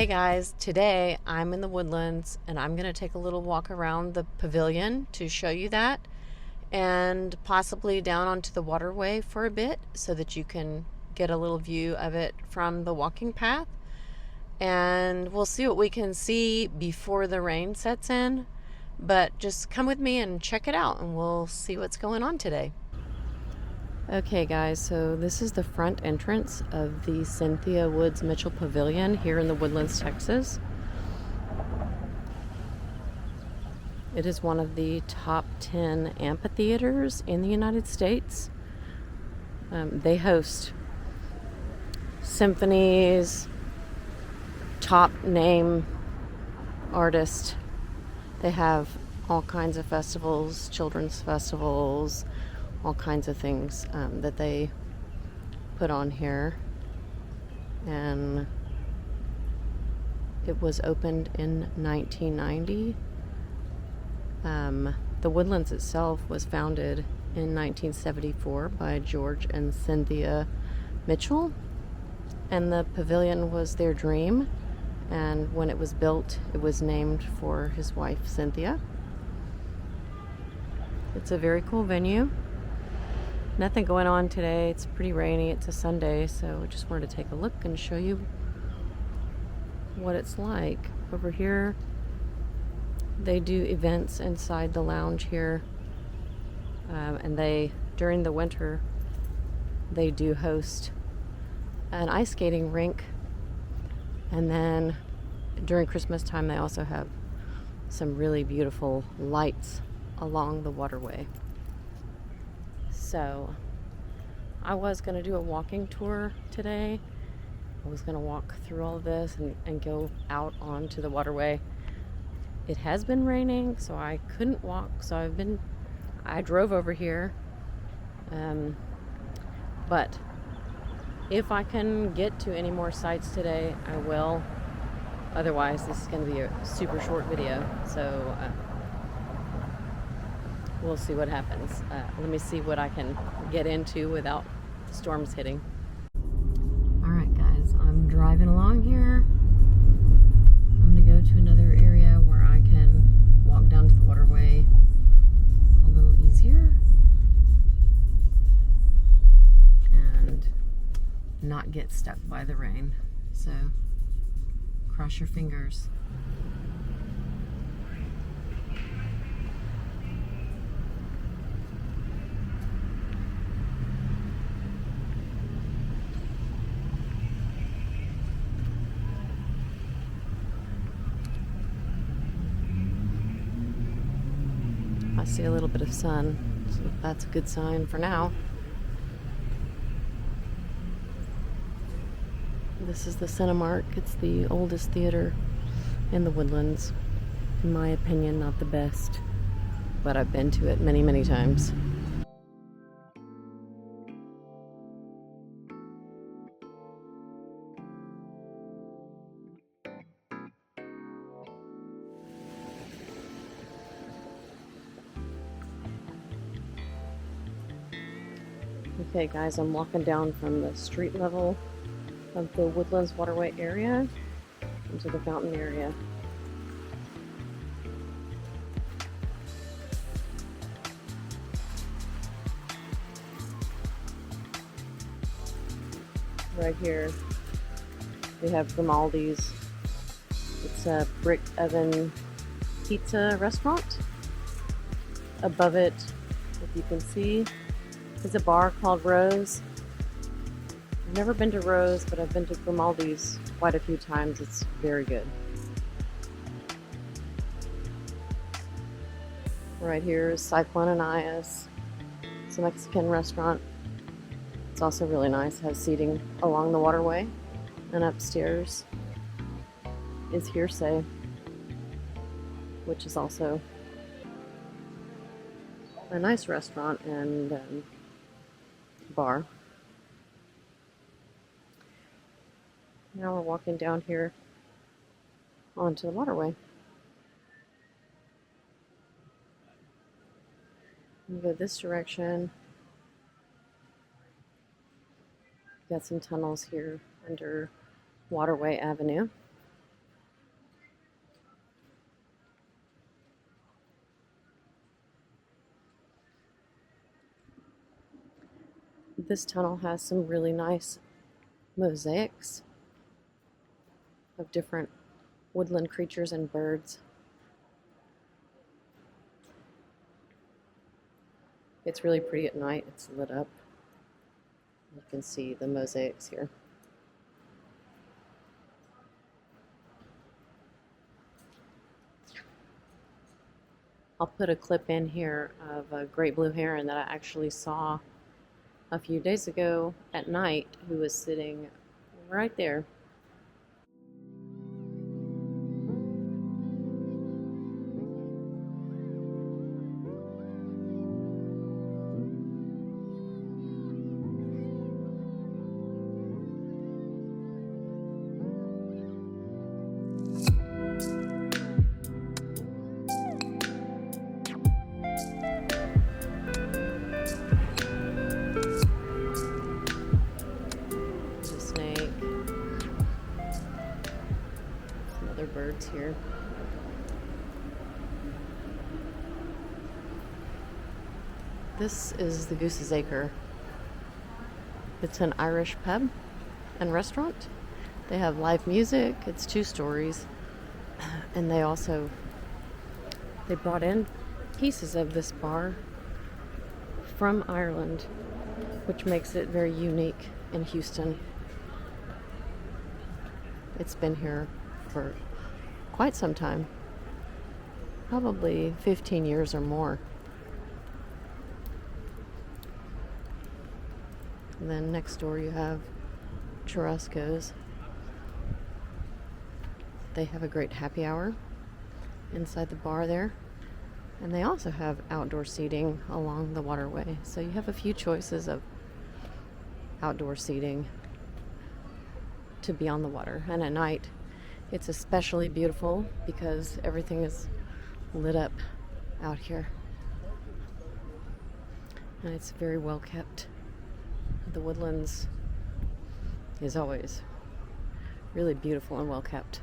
Hey guys, today I'm in the Woodlands and I'm going to take a little walk around the pavilion to show you that, and possibly down onto the waterway for a bit so that you can get a little view of it from the walking path. And we'll see what we can see before the rain sets in, but just come with me and check it out and we'll see what's going on today. Okay guys, so this is the front entrance of the Cynthia Woods Mitchell Pavilion here in the Woodlands, Texas. It is one of the top 10 amphitheaters in the United States. They host symphonies, top name artists. They have all kinds of festivals, children's festivals, all kinds of things that they put on here. And it was opened in 1990. The Woodlands itself was founded in 1974 by George and Cynthia Mitchell, and the pavilion was their dream, and when it was built it was named for his wife Cynthia. It's a very cool venue. Nothing going on today. It's pretty rainy. It's a Sunday, so I just wanted to take a look and show you what it's like. Over here, they do events inside the lounge here, and during the winter, they do host an ice skating rink, and then during Christmas time, they also have some really beautiful lights along the waterway. So I was going to do a walking tour today. I was going to walk through all of this and go out onto the waterway. It has been raining, so I couldn't walk, so I drove over here. But if I can get to any more sites today, I will. Otherwise, this is going to be a super short video, so we'll see what happens. Let me see what I can get into without storms hitting. Alright guys, I'm driving along here. I'm going to go to another area where I can walk down to the waterway a little easier and not get stuck by the rain. So cross your fingers. I see a little bit of sun, so that's a good sign for now. This is the Cinemark. It's the oldest theater in the Woodlands. In my opinion, not the best, but I've been to it many, many times. Okay guys, I'm walking down from the street level of the Woodlands Waterway area into the fountain area. Right here we have Grimaldi's. It's a brick oven pizza restaurant. Above it, if you can see, is a bar called Rose. I've never been to Rose, but I've been to Grimaldi's quite a few times. It's very good. Right here is Cyclone Anais. It's a Mexican restaurant. It's also really nice. It has seating along the waterway. And upstairs is Hearsay, which is also a nice restaurant and bar. Now we're walking down here onto the waterway. We go this direction. Got some tunnels here under Waterway Avenue. This tunnel has some really nice mosaics of different woodland creatures and birds. It's really pretty at night. It's lit up. You can see the mosaics here. I'll put a clip in here of a great blue heron that I actually saw a few days ago at night, who was sitting right there. Birds here. This is the Goose's Acre. It's an Irish pub and restaurant. They have live music. It's 2 stories. And they brought in pieces of this bar from Ireland, which makes it very unique in Houston. It's been here for quite some time, probably 15 years or more. And then next door you have Churrasco's. They have a great happy hour inside the bar there, and they also have outdoor seating along the waterway, so you have a few choices of outdoor seating to be on the water. And at night it's especially beautiful because everything is lit up out here. And it's very well kept. The Woodlands is always really beautiful and well kept.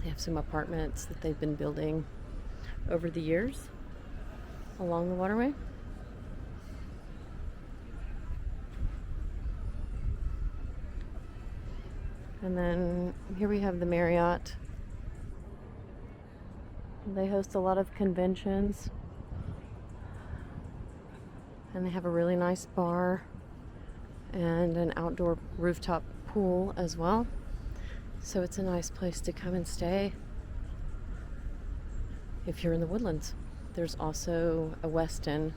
They have some apartments that they've been building over the years along the waterway. And then here we have the Marriott. They host a lot of conventions. And they have a really nice bar and an outdoor rooftop pool as well. So it's a nice place to come and stay if you're in the Woodlands. There's also a Westin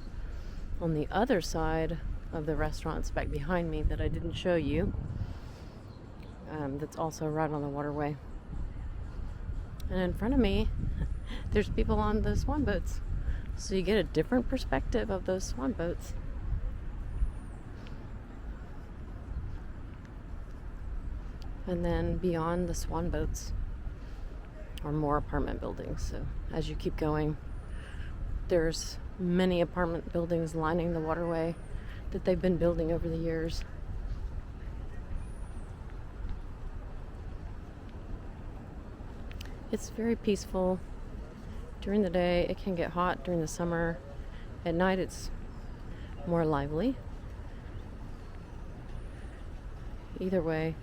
on the other side of the restaurants back behind me that I didn't show you. That's also right on the waterway. And in front of me, there's people on the swan boats. So you get a different perspective of those swan boats. And then beyond the swan boats are more apartment buildings. So as you keep going, there's many apartment buildings lining the waterway that they've been building over the years. It's very peaceful. During the day, it can get hot during the summer. At night, it's more lively. Either way,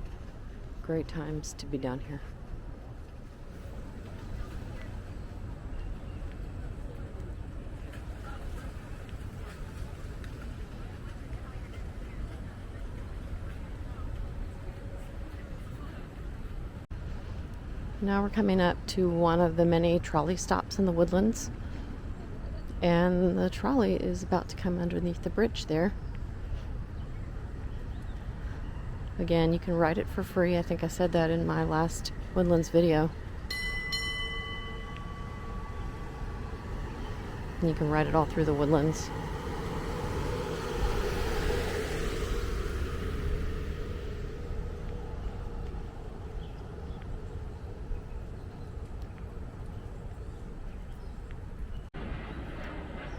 great times to be down here. Now we're coming up to one of the many trolley stops in the Woodlands, and the trolley is about to come underneath the bridge there. Again, you can ride it for free. I think I said that in my last Woodlands video. And you can ride it all through the Woodlands.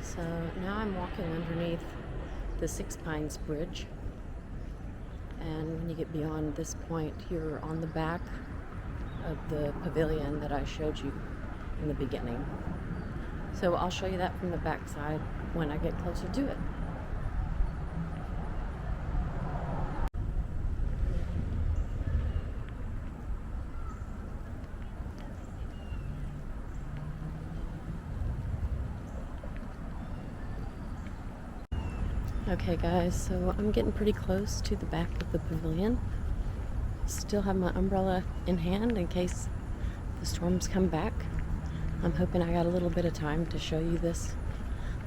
So now I'm walking underneath the Six Pines Bridge, and when you get beyond this point, you're on the back of the pavilion that I showed you in the beginning. So I'll show you that from the back side when I get closer to it. Okay guys, so I'm getting pretty close to the back of the pavilion. Still have my umbrella in hand in case the storms come back. I'm hoping I got a little bit of time to show you this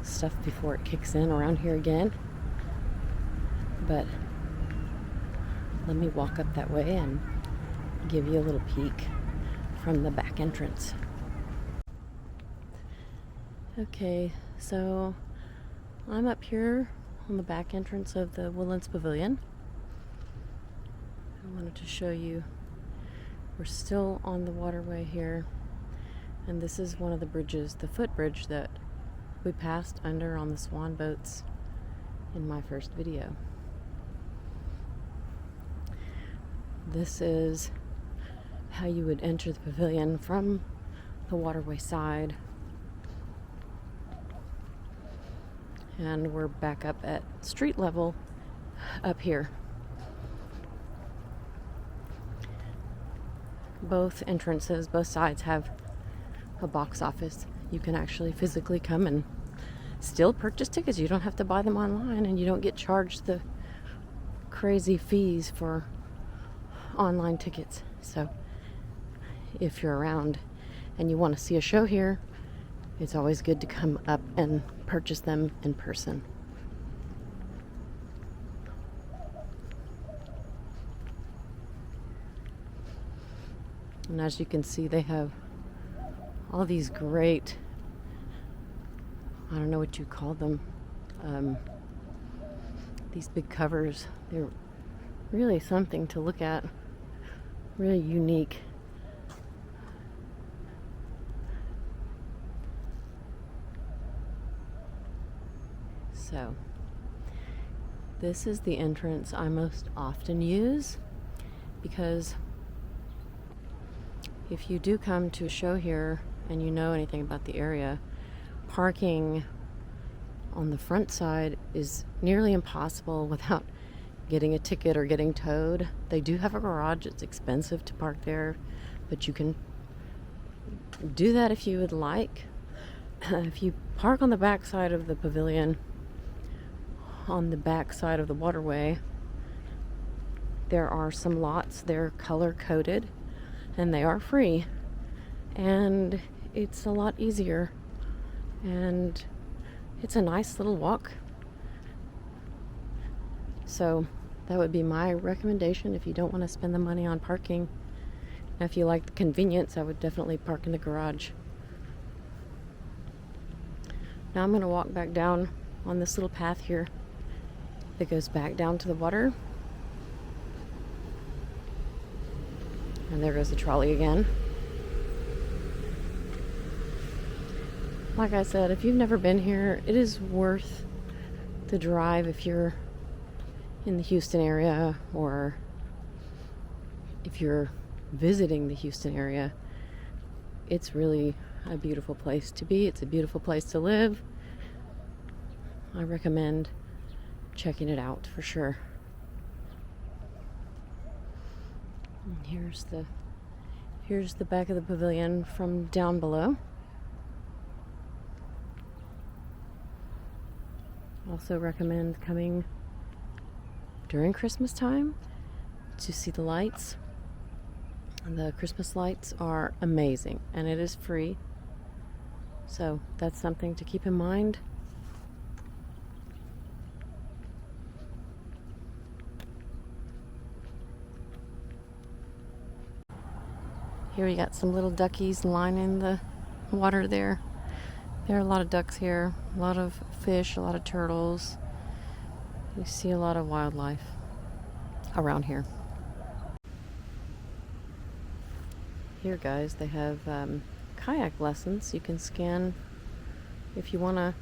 stuff before it kicks in around here again. But let me walk up that way and give you a little peek from the back entrance. Okay, so I'm up here on the back entrance of the Woodlands Pavilion. I wanted to show you we're still on the waterway here, and this is one of the bridges, the footbridge that we passed under on the swan boats in my first video. This is how you would enter the pavilion from the waterway side. And we're back up at street level up here. Both entrances, both sides have a box office. You can actually physically come and still purchase tickets. You don't have to buy them online, and you don't get charged the crazy fees for online tickets. So if you're around and you want to see a show here, it's always good to come up and purchase them in person. And as you can see, they have all these great, I don't know what you call them, these big covers. They're really something to look at, really unique. So this is the entrance I most often use, because if you do come to a show here and you know anything about the area, parking on the front side is nearly impossible without getting a ticket or getting towed. They do have a garage. It's expensive to park there, but you can do that if you would like. If you park on the back side of the pavilion, on the back side of the waterway, there are some lots. They're color coded and they are free, and it's a lot easier, and it's a nice little walk. So that would be my recommendation if you don't want to spend the money on parking. Now, if you like the convenience, I would definitely park in the garage. Now I'm going to walk back down on this little path here that goes back down to the water. And there goes the trolley again. Like I said, if you've never been here, it is worth the drive if you're in the Houston area, or if you're visiting the Houston area. It's really a beautiful place to be. It's a beautiful place to live. I recommend checking it out for sure. And here's the back of the pavilion from down below. Also recommend coming during Christmas time to see the lights. The Christmas lights are amazing, and it is free. So that's something to keep in mind. Here we got some little duckies lining the water there. There are a lot of ducks here, a lot of fish, a lot of turtles. You see a lot of wildlife around here. Here, guys, they have kayak lessons. You can scan if you want to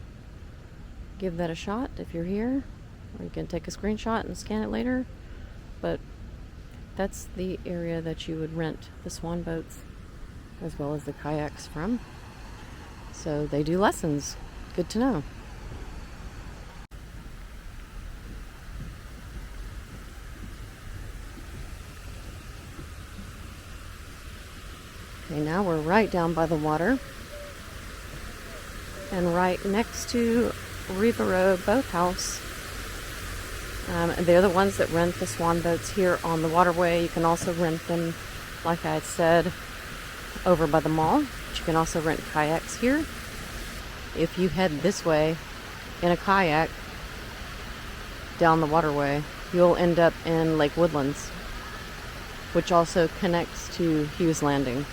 give that a shot if you're here, or you can take a screenshot and scan it later. But that's the area that you would rent the swan boats as well as the kayaks from. So they do lessons. Good to know. Okay, now we're right down by the water and right next to Riva Road Boathouse. They're the ones that rent the swan boats here on the waterway. You can also rent them, like I said, over by the mall. But you can also rent kayaks here. If you head this way in a kayak down the waterway, you'll end up in Lake Woodlands, which also connects to Hughes Landing.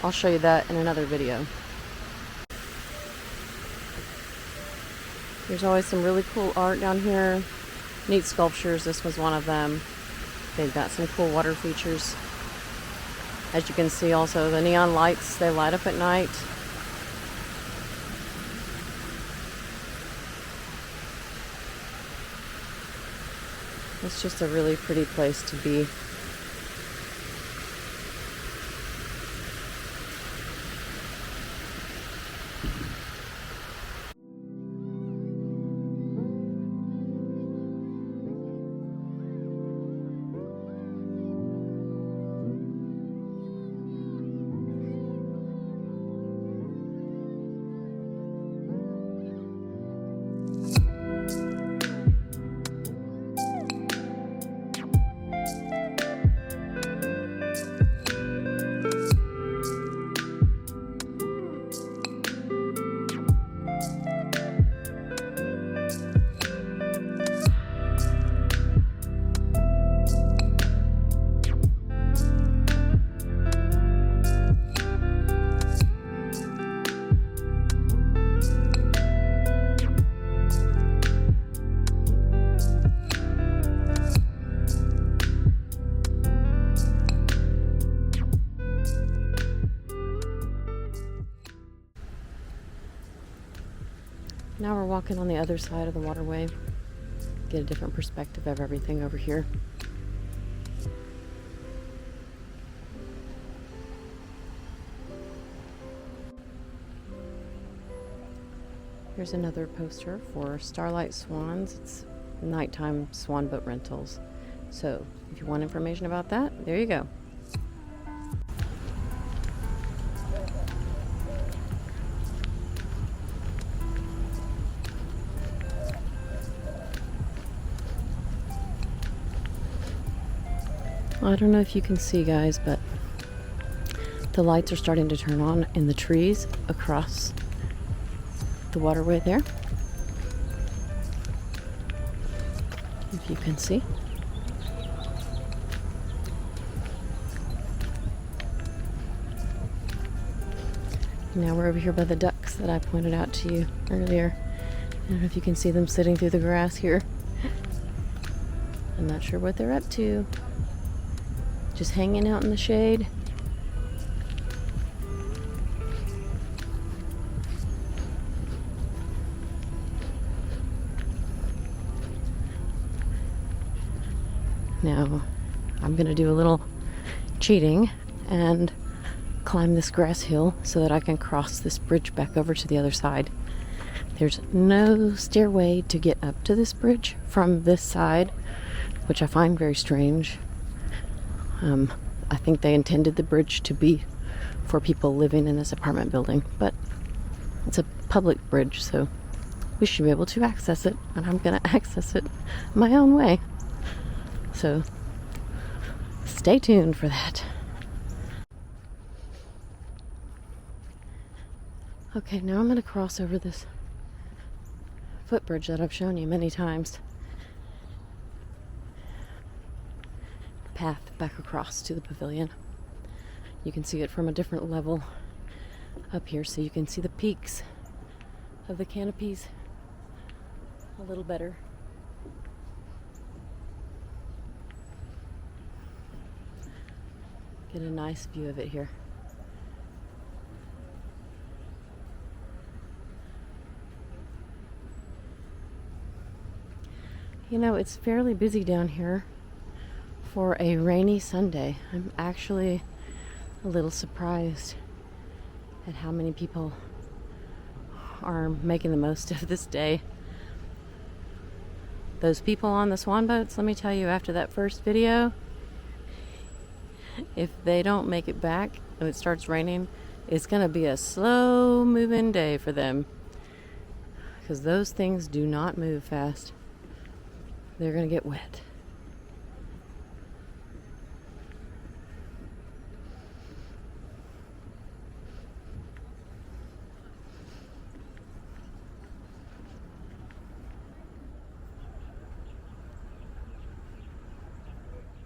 I'll show you that in another video. There's always some really cool art down here. Neat sculptures. This was one of them. They've got some cool water features. As you can see also, the neon lights, they light up at night. It's just a really pretty place to be. Now we're walking on the other side of the waterway. Get a different perspective of everything over here. Here's another poster for Starlight Swans. It's nighttime swan boat rentals. So if you want information about that, there you go. I don't know if you can see, guys, but the lights are starting to turn on in the trees across the waterway there. If you can see. Now we're over here by the ducks that I pointed out to you earlier. I don't know if you can see them sitting through the grass here. I'm not sure what they're up to. Just hanging out in the shade. Now, I'm gonna do a little cheating and climb this grass hill so that I can cross this bridge back over to the other side. There's no stairway to get up to this bridge from this side, which I find very strange. I think they intended the bridge to be for people living in this apartment building, but it's a public bridge, so we should be able to access it, and I'm gonna access it my own way. So stay tuned for that. Okay, now I'm gonna cross over this footbridge that I've shown you many times. Path back across to the pavilion. You can see it from a different level up here, so you can see the peaks of the canopies a little better. Get a nice view of it here. You know, it's fairly busy down here for a rainy Sunday. I'm actually a little surprised at how many people are making the most of this day. Those people on the swan boats, let me tell you, after that first video, if they don't make it back and it starts raining, it's gonna be a slow moving day for them, because those things do not move fast. they're gonna get wet.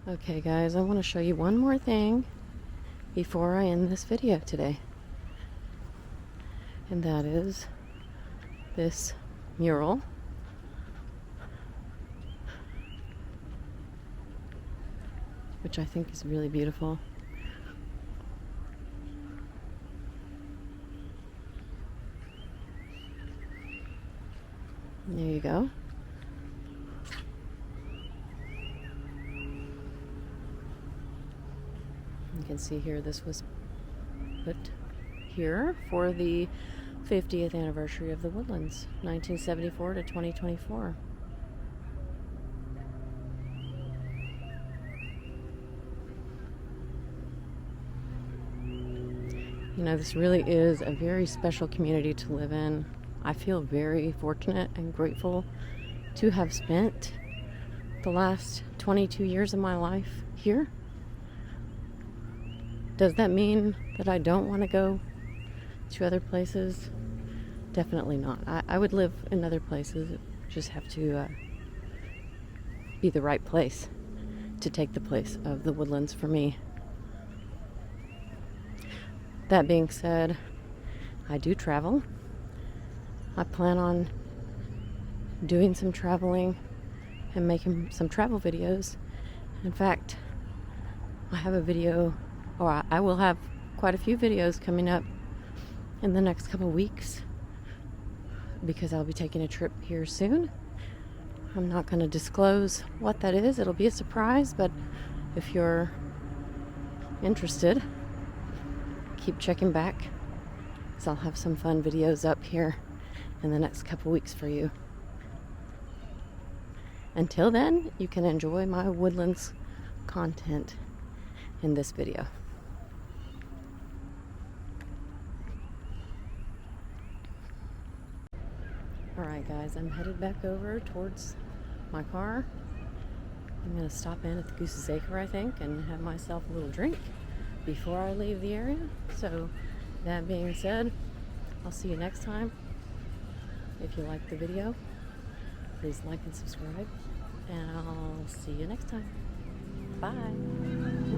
Okay guys, I want to show you one more thing before I end this video today. And that is this mural. Which I think is really beautiful. There you go. You can see here this was put here for the 50th anniversary of the Woodlands, 1974 to 2024. You know, this really is a very special community to live in. I feel very fortunate and grateful to have spent the last 22 years of my life here. Does that mean that I don't want to go to other places? Definitely not. I would live in other places. Just have to be the right place to take the place of the Woodlands for me. That being said, I do travel. I plan on doing some traveling and making some travel videos. In fact, I have a video, or I will have quite a few videos coming up in the next couple weeks because I'll be taking a trip here soon. I'm not going to disclose what that is. It'll be a surprise, but if you're interested, keep checking back, because I'll have some fun videos up here in the next couple weeks for you. Until then, you can enjoy my Woodlands content in this video. Alright guys, I'm headed back over towards my car. I'm going to stop in at the Goose's Acre, I think, and have myself a little drink before I leave the area. So that being said, I'll see you next time. If you liked the video, please like and subscribe, and I'll see you next time. Bye.